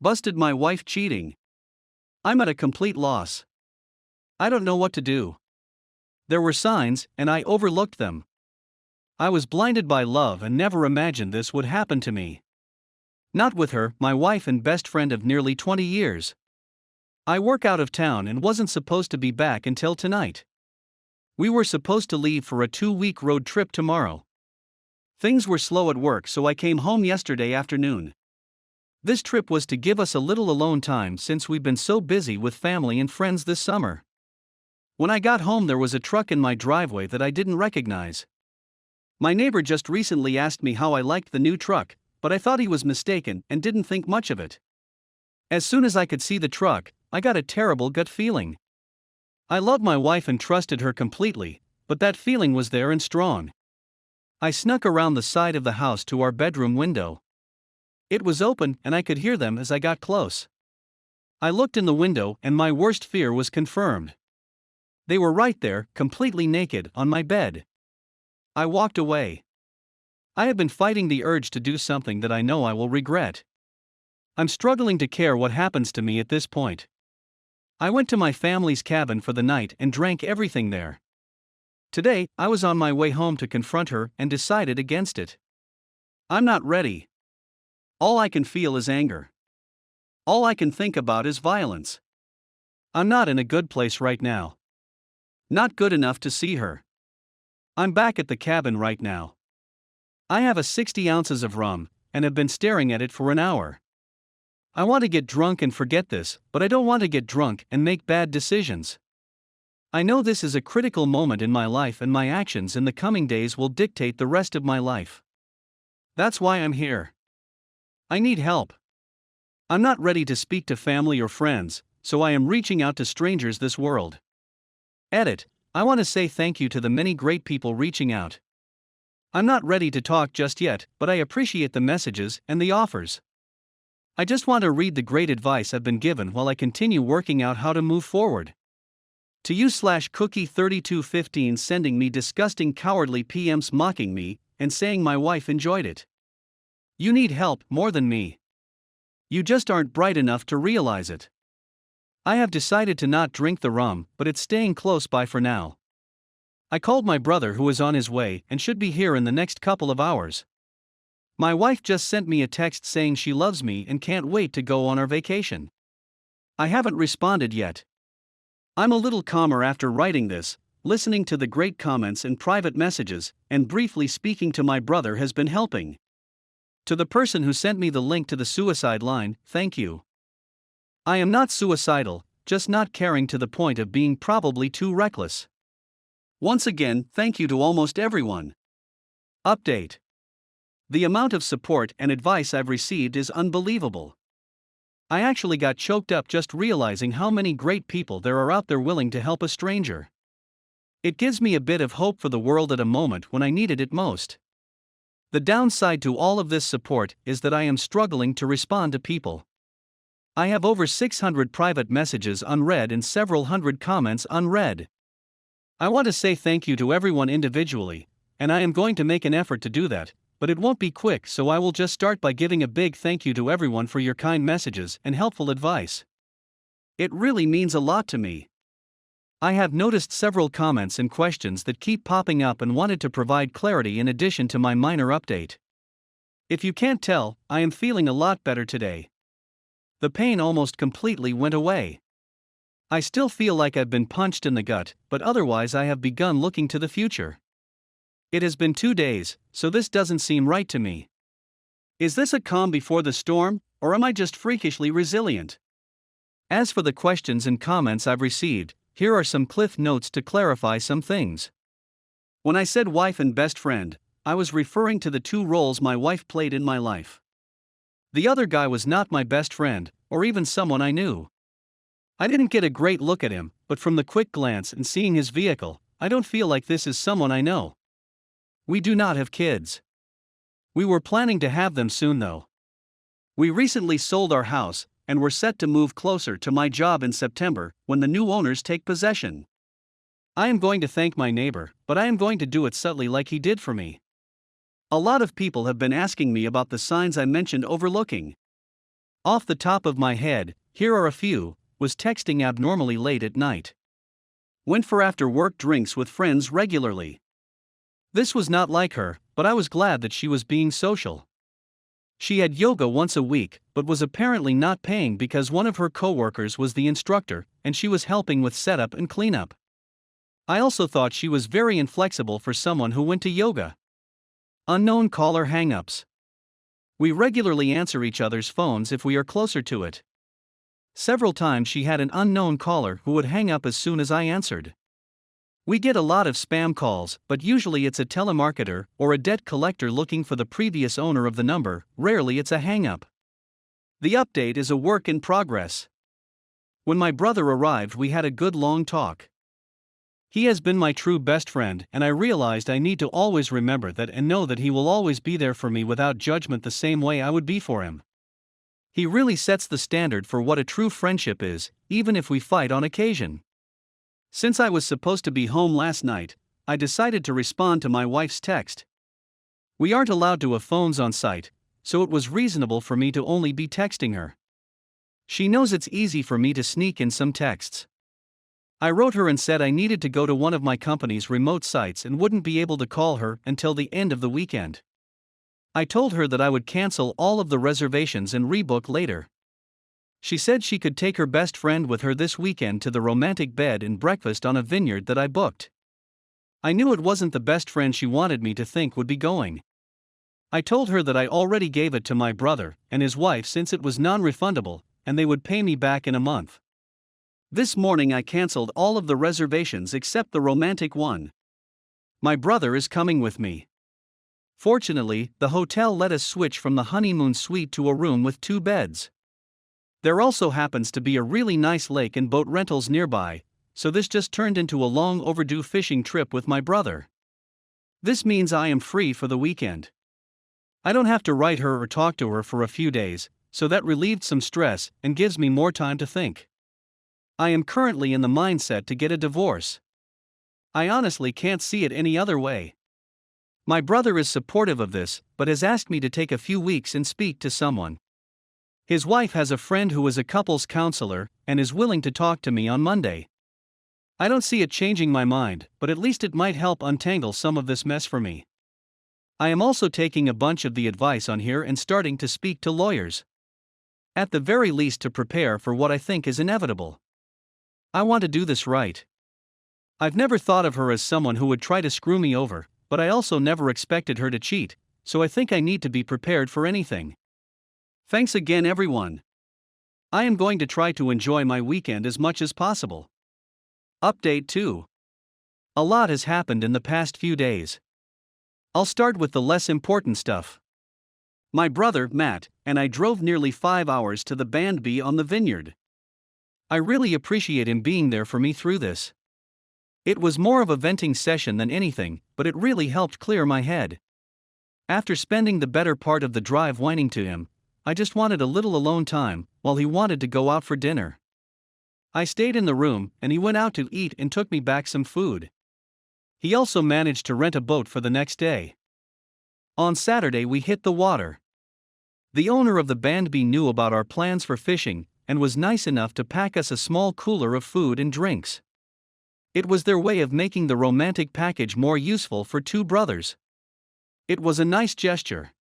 Busted my wife cheating. I'm at a complete loss. I don't know what to do. There were signs, and I overlooked them. I was blinded by love and never imagined this would happen to me. Not with her, my wife and best friend of nearly 20 years. I work out of town and wasn't supposed to be back until tonight. We were supposed to leave for a 2-week road trip tomorrow. Things were slow at work, so I came home yesterday afternoon. This trip was to give us a little alone time since we've been so busy with family and friends this summer. When I got home, there was a truck in my driveway that I didn't recognize. My neighbor just recently asked me how I liked the new truck, but I thought he was mistaken and didn't think much of it. As soon as I could see the truck, I got a terrible gut feeling. I love my wife and trusted her completely, but that feeling was there and strong. I snuck around the side of the house to our bedroom window. It was open and I could hear them as I got close. I looked in the window and my worst fear was confirmed. They were right there, completely naked, on my bed. I walked away. I have been fighting the urge to do something that I know I will regret. I'm struggling to care what happens to me at this point. I went to my family's cabin for the night and drank everything there. Today, I was on my way home to confront her and decided against it. I'm not ready. All I can feel is anger. All I can think about is violence. I'm not in a good place right now. Not good enough to see her. I'm back at the cabin right now. I have 60 ounces of rum, and have been staring at it for an hour. I want to get drunk and forget this, but I don't want to get drunk and make bad decisions. I know this is a critical moment in my life and my actions in the coming days will dictate the rest of my life. That's why I'm here. I need help. I'm not ready to speak to family or friends, so I am reaching out to strangers this world. Edit. I want to say thank you to the many great people reaching out. I'm not ready to talk just yet, but I appreciate the messages and the offers. I just want to read the great advice I've been given while I continue working out how to move forward. To you/cookie3215 sending me disgusting cowardly PMs mocking me and saying my wife enjoyed it. You need help more than me. You just aren't bright enough to realize it. I have decided to not drink the rum, but it's staying close by for now. I called my brother who is on his way and should be here in the next couple of hours. My wife just sent me a text saying she loves me and can't wait to go on our vacation. I haven't responded yet. I'm a little calmer after writing this, listening to the great comments and private messages, and briefly speaking to my brother has been helping. To the person who sent me the link to the suicide line, thank you. I am not suicidal, just not caring to the point of being probably too reckless. Once again, thank you to almost everyone. Update. The amount of support and advice I've received is unbelievable. I actually got choked up just realizing how many great people there are out there willing to help a stranger. It gives me a bit of hope for the world at a moment when I needed it most. The downside to all of this support is that I am struggling to respond to people. I have over 600 private messages unread and several hundred comments unread. I want to say thank you to everyone individually, and I am going to make an effort to do that, but it won't be quick, so I will just start by giving a big thank you to everyone for your kind messages and helpful advice. It really means a lot to me. I have noticed several comments and questions that keep popping up and wanted to provide clarity in addition to my minor update. If you can't tell, I am feeling a lot better today. The pain almost completely went away. I still feel like I've been punched in the gut, but otherwise I have begun looking to the future. It has been 2 days, so this doesn't seem right to me. Is this a calm before the storm, or am I just freakishly resilient? As for the questions and comments I've received, here are some cliff notes to clarify some things. When I said wife and best friend, I was referring to the 2 roles my wife played in my life. The other guy was not my best friend, or even someone I knew. I didn't get a great look at him, but from the quick glance and seeing his vehicle, I don't feel like this is someone I know. We do not have kids. We were planning to have them soon though. We recently sold our house, and were set to move closer to my job in September, when the new owners take possession. I am going to thank my neighbor, but I am going to do it subtly like he did for me. A lot of people have been asking me about the signs I mentioned overlooking. Off the top of my head, here are a few. Was texting abnormally late at night. Went for after work drinks with friends regularly. This was not like her, but I was glad that she was being social. She had yoga once a week, but was apparently not paying because one of her coworkers was the instructor, and she was helping with setup and cleanup. I also thought she was very inflexible for someone who went to yoga. Unknown caller hangups. We regularly answer each other's phones if we are closer to it. Several times she had an unknown caller who would hang up as soon as I answered. We get a lot of spam calls, but usually it's a telemarketer or a debt collector looking for the previous owner of the number. Rarely it's a hang-up. The update is a work in progress. When my brother arrived, we had a good long talk. He has been my true best friend, and I realized I need to always remember that and know that he will always be there for me without judgment, the same way I would be for him. He really sets the standard for what a true friendship is, even if we fight on occasion. Since I was supposed to be home last night, I decided to respond to my wife's text. We aren't allowed to have phones on site, so it was reasonable for me to only be texting her. She knows it's easy for me to sneak in some texts. I wrote her and said I needed to go to one of my company's remote sites and wouldn't be able to call her until the end of the weekend. I told her that I would cancel all of the reservations and rebook later. She said she could take her best friend with her this weekend to the romantic bed and breakfast on a vineyard that I booked. I knew it wasn't the best friend she wanted me to think would be going. I told her that I already gave it to my brother and his wife since it was non-refundable, and they would pay me back in a month. This morning I canceled all of the reservations except the romantic one. My brother is coming with me. Fortunately, the hotel let us switch from the honeymoon suite to a room with 2 beds. There also happens to be a really nice lake and boat rentals nearby, so this just turned into a long overdue fishing trip with my brother. This means I am free for the weekend. I don't have to write her or talk to her for a few days, so that relieved some stress and gives me more time to think. I am currently in the mindset to get a divorce. I honestly can't see it any other way. My brother is supportive of this, but has asked me to take a few weeks and speak to someone. His wife has a friend who is a couples counselor and is willing to talk to me on Monday. I don't see it changing my mind, but at least it might help untangle some of this mess for me. I am also taking a bunch of the advice on here and starting to speak to lawyers. At the very least, to prepare for what I think is inevitable. I want to do this right. I've never thought of her as someone who would try to screw me over, but I also never expected her to cheat, so I think I need to be prepared for anything. Thanks again, everyone. I am going to try to enjoy my weekend as much as possible. Update 2. A lot has happened in the past few days. I'll start with the less important stuff. My brother, Matt, and I drove nearly 5 hours to the band B on the vineyard. I really appreciate him being there for me through this. It was more of a venting session than anything, but it really helped clear my head. After spending the better part of the drive whining to him, I just wanted a little alone time, while he wanted to go out for dinner. I stayed in the room, and he went out to eat and took me back some food. He also managed to rent a boat for the next day. On Saturday we hit the water. The owner of the band B knew about our plans for fishing, and was nice enough to pack us a small cooler of food and drinks. It was their way of making the romantic package more useful for 2 brothers. It was a nice gesture.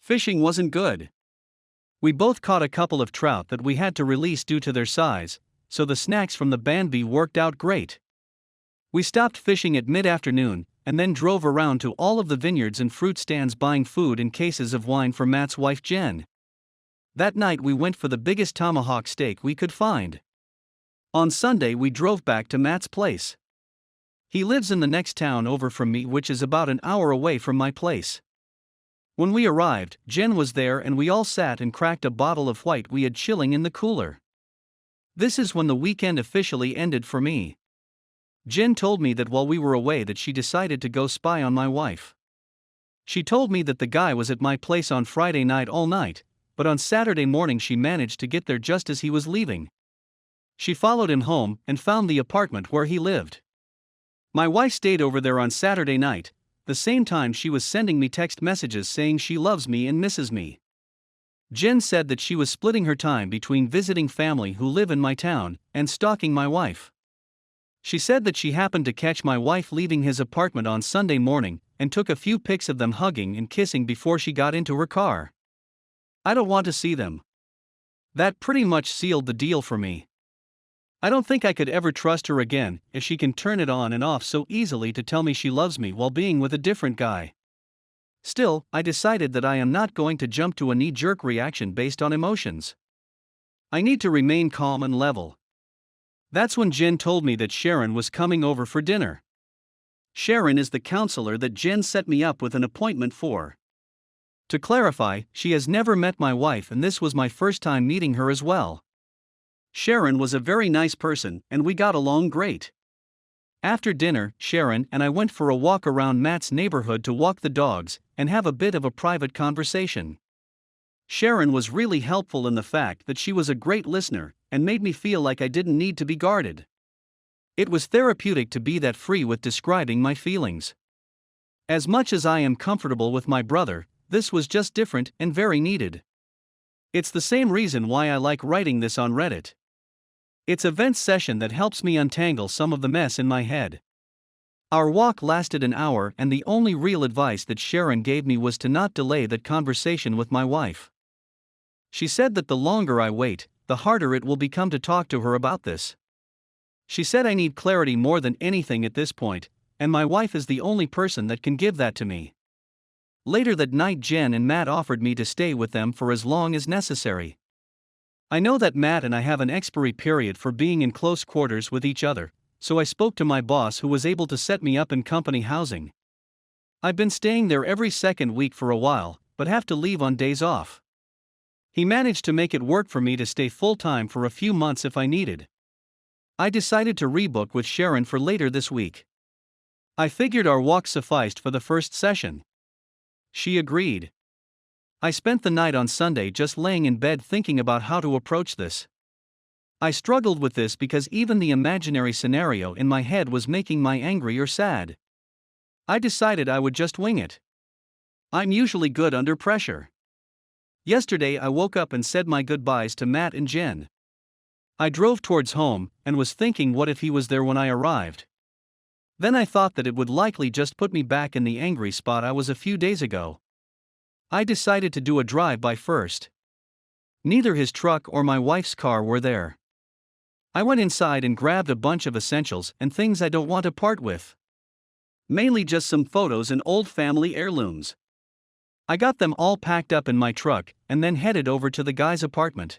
Fishing wasn't good. We both caught a couple of trout that we had to release due to their size, so the snacks from the band B worked out great. We stopped fishing at mid-afternoon, and then drove around to all of the vineyards and fruit stands buying food and cases of wine for Matt's wife Jen. That night we went for the biggest tomahawk steak we could find. On Sunday we drove back to Matt's place. He lives in the next town over from me, which is about an hour away from my place. When we arrived, Jen was there and we all sat and cracked a bottle of white we had chilling in the cooler. This is when the weekend officially ended for me. Jen told me that while we were away that she decided to go spy on my wife. She told me that the guy was at my place on Friday night all night, but on Saturday morning she managed to get there just as he was leaving. She followed him home and found the apartment where he lived. My wife stayed over there on Saturday night, the same time she was sending me text messages saying she loves me and misses me. Jen said that she was splitting her time between visiting family who live in my town and stalking my wife. She said that she happened to catch my wife leaving his apartment on Sunday morning and took a few pics of them hugging and kissing before she got into her car. I don't want to see them. That pretty much sealed the deal for me. I don't think I could ever trust her again if she can turn it on and off so easily to tell me she loves me while being with a different guy. Still, I decided that I am not going to jump to a knee-jerk reaction based on emotions. I need to remain calm and level. That's when Jen told me that Sharon was coming over for dinner. Sharon is the counselor that Jen set me up with an appointment for. To clarify, she has never met my wife and this was my first time meeting her as well. Sharon was a very nice person and we got along great. After dinner, Sharon and I went for a walk around Matt's neighborhood to walk the dogs and have a bit of a private conversation. Sharon was really helpful in the fact that she was a great listener and made me feel like I didn't need to be guarded. It was therapeutic to be that free with describing my feelings. As much as I am comfortable with my brother, this was just different and very needed. It's the same reason why I like writing this on Reddit. It's a vent session that helps me untangle some of the mess in my head. Our walk lasted an hour and the only real advice that Sharon gave me was to not delay that conversation with my wife. She said that the longer I wait, the harder it will become to talk to her about this. She said I need clarity more than anything at this point, and my wife is the only person that can give that to me. Later that night Jen and Matt offered me to stay with them for as long as necessary. I know that Matt and I have an expiry period for being in close quarters with each other, so I spoke to my boss who was able to set me up in company housing. I've been staying there every second week for a while, but have to leave on days off. He managed to make it work for me to stay full-time for a few months if I needed. I decided to rebook with Sharon for later this week. I figured our walk sufficed for the first session. She agreed. I spent the night on Sunday just laying in bed thinking about how to approach this. I struggled with this because even the imaginary scenario in my head was making me angry or sad. I decided I would just wing it. I'm usually good under pressure. Yesterday I woke up and said my goodbyes to Matt and Jen. I drove towards home and was thinking what if he was there when I arrived. Then I thought that it would likely just put me back in the angry spot I was a few days ago. I decided to do a drive-by first. Neither his truck or my wife's car were there. I went inside and grabbed a bunch of essentials and things I don't want to part with. Mainly just some photos and old family heirlooms. I got them all packed up in my truck and then headed over to the guy's apartment.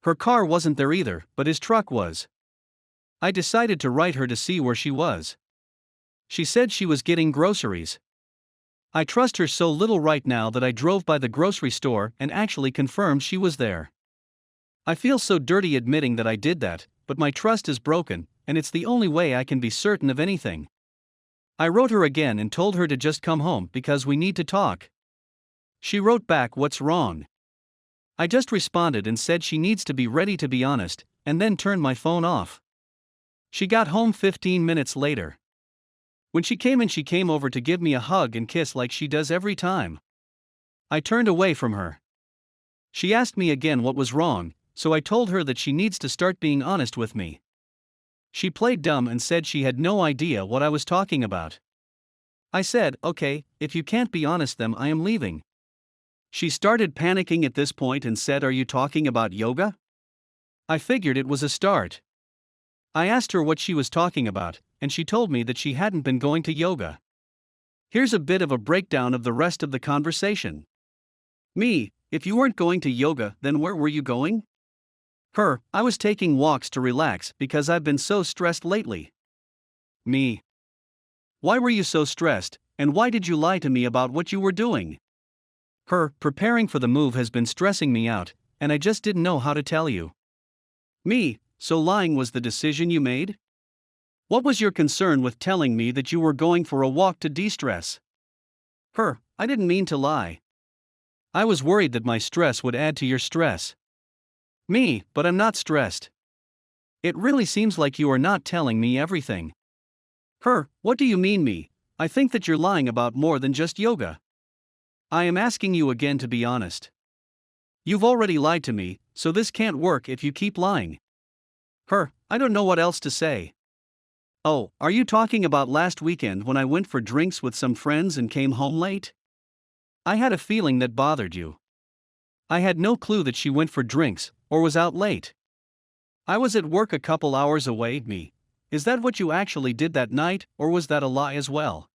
Her car wasn't there either, but his truck was. I decided to write her to see where she was. She said she was getting groceries. I trust her so little right now that I drove by the grocery store and actually confirmed she was there. I feel so dirty admitting that I did that, but my trust is broken, and it's the only way I can be certain of anything. I wrote her again and told her to just come home because we need to talk. She wrote back, "What's wrong?" I just responded and said she needs to be ready to be honest, and then turned my phone off. She got home 15 minutes later. When she came in, she came over to give me a hug and kiss like she does every time. I turned away from her. She asked me again what was wrong, so I told her that she needs to start being honest with me. She played dumb and said she had no idea what I was talking about. I said, "Okay, if you can't be honest then I am leaving." She started panicking at this point and said, "Are you talking about yoga?" I figured it was a start. I asked her what she was talking about, and she told me that she hadn't been going to yoga. Here's a bit of a breakdown of the rest of the conversation. Me, if you weren't going to yoga, then where were you going? Her, I was taking walks to relax because I've been so stressed lately. Me, why were you so stressed, and why did you lie to me about what you were doing? Her, preparing for the move has been stressing me out, and I just didn't know how to tell you. Me, so lying was the decision you made? What was your concern with telling me that you were going for a walk to de-stress? Her, I didn't mean to lie. I was worried that my stress would add to your stress. Me, but I'm not stressed. It really seems like you are not telling me everything. Her, what do you mean me? I think that you're lying about more than just yoga. I am asking you again to be honest. You've already lied to me, so this can't work if you keep lying. Her, I don't know what else to say. Oh, are you talking about last weekend when I went for drinks with some friends and came home late? I had a feeling that bothered you. I had no clue that she went for drinks, or was out late. I was at work a couple hours away, me. Is that what you actually did that night, or was that a lie as well?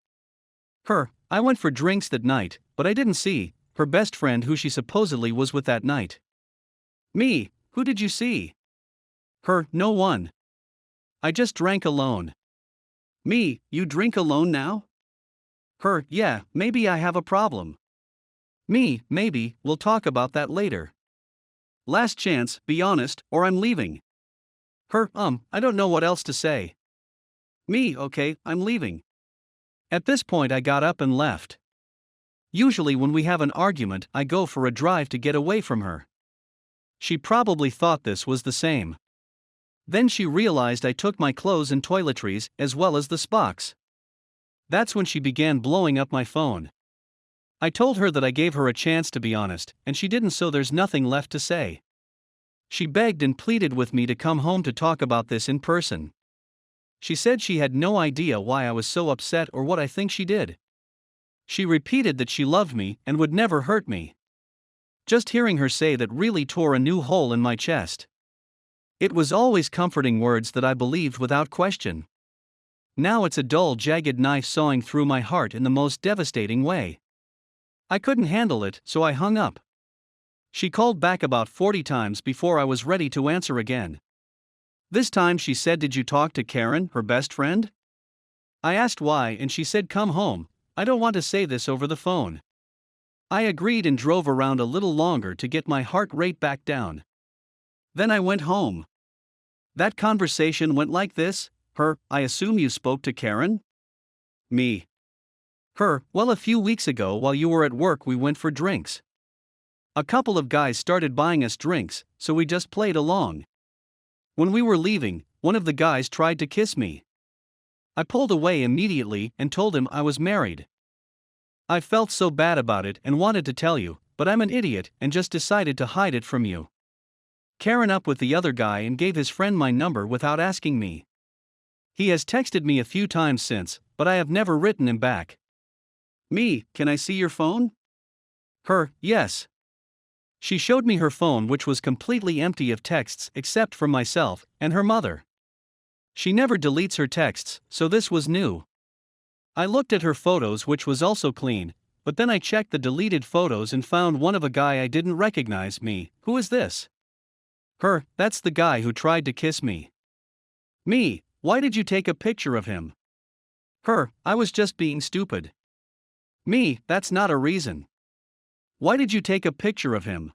Her, I went for drinks that night, but I didn't see her best friend who she supposedly was with that night. Me, who did you see? Her, no one. I just drank alone. Me, you drink alone now? Her, yeah, maybe I have a problem. Me, maybe, we'll talk about that later. Last chance, be honest, or I'm leaving. Her, I don't know what else to say. Me, okay, I'm leaving. At this point, I got up and left. Usually, when we have an argument, I go for a drive to get away from her. She probably thought this was the same. Then she realized I took my clothes and toiletries, as well as the Spock's. That's when she began blowing up my phone. I told her that I gave her a chance to be honest, and she didn't, so there's nothing left to say. She begged and pleaded with me to come home to talk about this in person. She said she had no idea why I was so upset or what I think she did. She repeated that she loved me and would never hurt me. Just hearing her say that really tore a new hole in my chest. It was always comforting words that I believed without question. Now it's a dull, jagged knife sawing through my heart in the most devastating way. I couldn't handle it, so I hung up. She called back about 40 times before I was ready to answer again. This time she said, "Did you talk to Karen, her best friend?" I asked why, and she said, "Come home, I don't want to say this over the phone." I agreed and drove around a little longer to get my heart rate back down. Then I went home. That conversation went like this. Her, I assume you spoke to Karen? Me. Her, well, a few weeks ago while you were at work we went for drinks. A couple of guys started buying us drinks, so we just played along. When we were leaving, one of the guys tried to kiss me. I pulled away immediately and told him I was married. I felt so bad about it and wanted to tell you, but I'm an idiot and just decided to hide it from you. Karen up with the other guy and gave his friend my number without asking me. He has texted me a few times since, but I have never written him back. Me, can I see your phone? Her, yes. She showed me her phone, which was completely empty of texts except from myself and her mother. She never deletes her texts, so this was new. I looked at her photos, which was also clean, but then I checked the deleted photos and found one of a guy I didn't recognize. Me, who is this? Her, that's the guy who tried to kiss me. Me, why did you take a picture of him? Her, I was just being stupid. Me, that's not a reason. Why did you take a picture of him?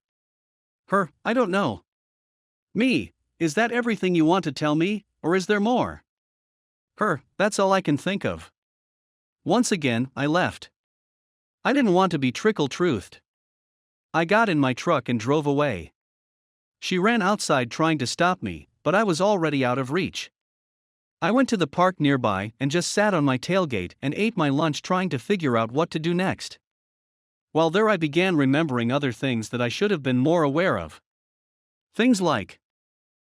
Her, I don't know. Me, is that everything you want to tell me, or is there more? Her, that's all I can think of. Once again, I left. I didn't want to be trickle-truthed. I got in my truck and drove away. She ran outside trying to stop me, but I was already out of reach. I went to the park nearby and just sat on my tailgate and ate my lunch, trying to figure out what to do next. While there, I began remembering other things that I should have been more aware of. Things like,